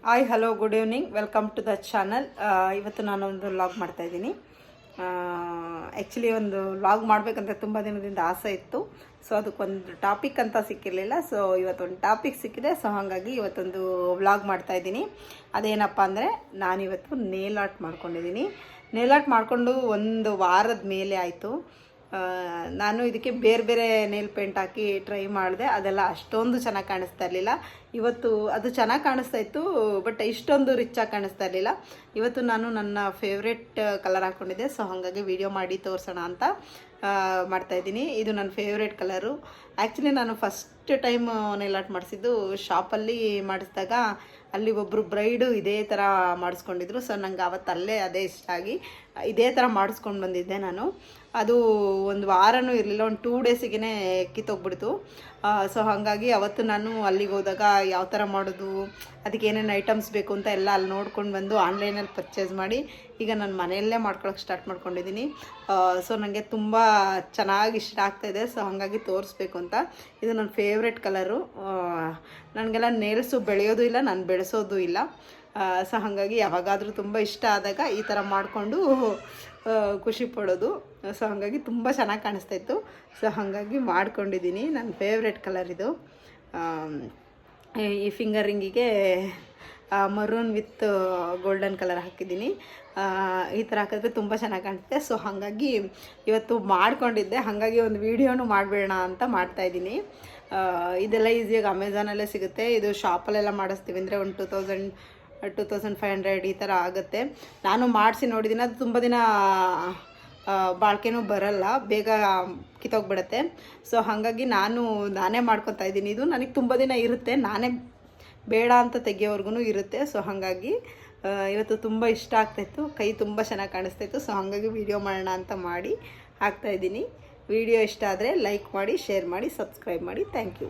Hi hello good evening, welcome to the channel. ಇವತ್ತು ನಾನು ಒಂದು ವ್ಲಾಗ್ ಮಾಡ್ತಾಯಿದ್ದೀನಿ. ಆ್ಯಕ್ಚುಲಿ ಒಂದು ವ್ಲಾಗ್ ಮಾಡಬೇಕಂತ ತುಂಬ ದಿನದಿಂದ ಆಸೆ ಇತ್ತು. ಸೊ ಅದಕ್ಕೊಂದು ಟಾಪಿಕ್ ಅಂತ ಸಿಕ್ಕಿರಲಿಲ್ಲ. ಸೊ ಇವತ್ತೊಂದು ಟಾಪಿಕ್ ಸಿಕ್ಕಿದೆ. ಸೊ ಹಾಗಾಗಿ ಇವತ್ತೊಂದು ವ್ಲಾಗ್ ಮಾಡ್ತಾಯಿದ್ದೀನಿ. ಅದೇನಪ್ಪ ಅಂದರೆ, ನಾನಿವತ್ತು ನೇಲ್ ಆರ್ಟ್ ಮಾಡ್ಕೊಂಡಿದ್ದೀನಿ. ನೇಲ್ ಆರ್ಟ್ ಮಾಡಿಕೊಂಡು ಒಂದು ವಾರದ ಮೇಲೆ ಆಯಿತು. ನಾನು ಇದಕ್ಕೆ ಬೇರೆ ಬೇರೆ ನೇಲ್ ಪೇಂಟ್ ಹಾಕಿ ಟ್ರೈ ಮಾಡಿದೆ. ಅದೆಲ್ಲ ಅಷ್ಟೊಂದು ಚೆನ್ನಾಗಿ ಕಾಣಿಸ್ತಾ ಇರಲಿಲ್ಲ. ಇವತ್ತು ಅದು ಚೆನ್ನಾಗಿ ಕಾಣಿಸ್ತಾ ಇತ್ತು, ಬಟ್ ಇಷ್ಟೊಂದು ರಿಚಾಗಿ ಕಾಣಿಸ್ತಾ ಇರಲಿಲ್ಲ. ಇವತ್ತು ನಾನು ನನ್ನ ಫೇವ್ರೆಟ್ ಕಲರ್ ಹಾಕ್ಕೊಂಡಿದ್ದೆ. ಸೊ ಹಾಗಾಗಿ ವಿಡಿಯೋ ಮಾಡಿ ತೋರಿಸೋಣ ಅಂತ ಮಾಡ್ತಾಯಿದ್ದೀನಿ. ಇದು ನನ್ನ ಫೇವ್ರೆಟ್ ಕಲರು. ಆ್ಯಕ್ಚುಲಿ ನಾನು ಫಸ್ಟ್ ಟೈಮ್ ನೇಲ್ ಆರ್ಟ್ ಮಾಡಿಸಿದ್ದು ಶಾಪಲ್ಲಿ ಮಾಡಿಸಿದಾಗ ಅಲ್ಲಿ ಒಬ್ಬರು ಬ್ರೈಡು ಇದೇ ಥರ ಮಾಡಿಸ್ಕೊಂಡಿದ್ರು. ಸೊ ನಂಗೆ ಆವತ್ತು ಅಲ್ಲೇ ಅದೇ ಇಷ್ಟ ಆಗಿ ಇದೇ ಥರ ಮಾಡಿಸ್ಕೊಂಡು ಬಂದಿದ್ದೆ ನಾನು. ಅದು ಒಂದು ವಾರನೂ ಇರಲಿಲ್ಲ, ಒಂದು 2 ಡೇಸಿಗೆ ಕಿತ್ತೋಗ್ಬಿಡ್ತು. ಸೊ ಹಾಗಾಗಿ ಅವತ್ತು ನಾನು ಅಲ್ಲಿಗೆ ಹೋದಾಗ ಯಾವ ಥರ ಮಾಡೋದು, ಅದಕ್ಕೆ ಏನೇನು ಐಟಮ್ಸ್ ಬೇಕು ಅಂತ ಎಲ್ಲ ಅಲ್ಲಿ ನೋಡ್ಕೊಂಡು ಬಂದು ಆನ್ಲೈನಲ್ಲಿ ಪರ್ಚೇಸ್ ಮಾಡಿ ಈಗ ನಾನು ಮನೆಯಲ್ಲೇ ಮಾಡ್ಕೊಳಕ್ಕೆ ಸ್ಟಾರ್ಟ್ ಮಾಡ್ಕೊಂಡಿದ್ದೀನಿ. ಸೊ ನನಗೆ ತುಂಬ ಚೆನ್ನಾಗಿ ಇಷ್ಟ ಆಗ್ತಾಯಿದೆ. ಸೊ ಹಾಗಾಗಿ ತೋರಿಸ್ಬೇಕು ಅಂತ. ಇದು ನನ್ನ ಫೇವ್ರೆಟ್ ಕಲರು. ನನಗೆಲ್ಲ ನೇಲ್ಸು ಬೆಳೆಯೋದು ಇಲ್ಲ, ನಾನು ಬೆಳೆಸೋದು ಇಲ್ಲ. ಸೊ ಹಾಗಾಗಿ ಯಾವಾಗಾದರೂ ತುಂಬ ಇಷ್ಟ ಆದಾಗ ಈ ಥರ ಮಾಡಿಕೊಂಡು ಖುಷಿ ಪಡೋದು. ಸೊ ಹಾಗಾಗಿ ತುಂಬ ಚೆನ್ನಾಗಿ ಕಾಣಿಸ್ತಾಯಿತ್ತು. ಸೊ ಹಾಗಾಗಿ ಮಾಡ್ಕೊಂಡಿದ್ದೀನಿ. ನನ್ನ ಫೇವ್ರೆಟ್ ಕಲರ್ ಇದು. ಈ ಫಿಂಗರ್ ರಿಂಗಿಗೆ ಮರೂನ್ ವಿತ್ ಗೋಲ್ಡನ್ ಕಲರ್ ಹಾಕಿದ್ದೀನಿ. ಈ ಥರ ಹಾಕಿದ್ರೆ ತುಂಬ ಚೆನ್ನಾಗಿ ಕಾಣಿಸುತ್ತೆ. ಸೊ ಹಾಗಾಗಿ ಇವತ್ತು ಮಾಡ್ಕೊಂಡಿದ್ದೆ. ಹಾಗಾಗಿ ಒಂದು ವೀಡಿಯೋನು ಮಾಡಬೇಡ ಅಂತ ಮಾಡ್ತಾಯಿದ್ದೀನಿ. ಇದೆಲ್ಲ ಈಸಿಯಾಗಿ ಅಮೆಝಾನಲ್ಲೇ ಸಿಗುತ್ತೆ. ಇದು ಶಾಪಲ್ಲೆಲ್ಲ ಮಾಡಿಸ್ತೀವಿ ಅಂದರೆ ಒಂದು 2500 ಈ ಥರ ಆಗುತ್ತೆ. ನಾನು ಮಾಡಿಸಿ ನೋಡಿದ್ದೀನಿ. ಅದು ತುಂಬ ದಿನ ಬಾಳಿಕೆನೂ ಬರಲ್ಲ, ಬೇಗ ಕಿತ್ತೋಗ್ಬಿಡುತ್ತೆ. ಸೊ ಹಾಗಾಗಿ ನಾನೇ ಮಾಡ್ಕೊತಾ ಇದ್ದೀನಿ. ಇದು ನನಗೆ ತುಂಬ ದಿನ ಇರುತ್ತೆ, ನಾನೇ ಬೇಡ ಅಂತ ತೆಗಿಯೋವರೆಗೂ ಇರುತ್ತೆ. ಸೊ ಹಾಗಾಗಿ ಇವತ್ತು ತುಂಬ ಇಷ್ಟ ಆಗ್ತಾಯಿತ್ತು. ಕೈ ತುಂಬ ಚೆನ್ನಾಗಿ ಕಾಣಿಸ್ತಾಯಿತ್ತು. ಸೊ ಹಾಗಾಗಿ ವಿಡಿಯೋ ಮಾಡೋಣ ಅಂತ ಮಾಡಿ ಹಾಕ್ತಾಯಿದ್ದೀನಿ. ವಿಡಿಯೋ ಇಷ್ಟ ಆದರೆ ಲೈಕ್ ಮಾಡಿ, ಶೇರ್ ಮಾಡಿ, ಸಬ್ಸ್ಕ್ರೈಬ್ ಮಾಡಿ. Thank you.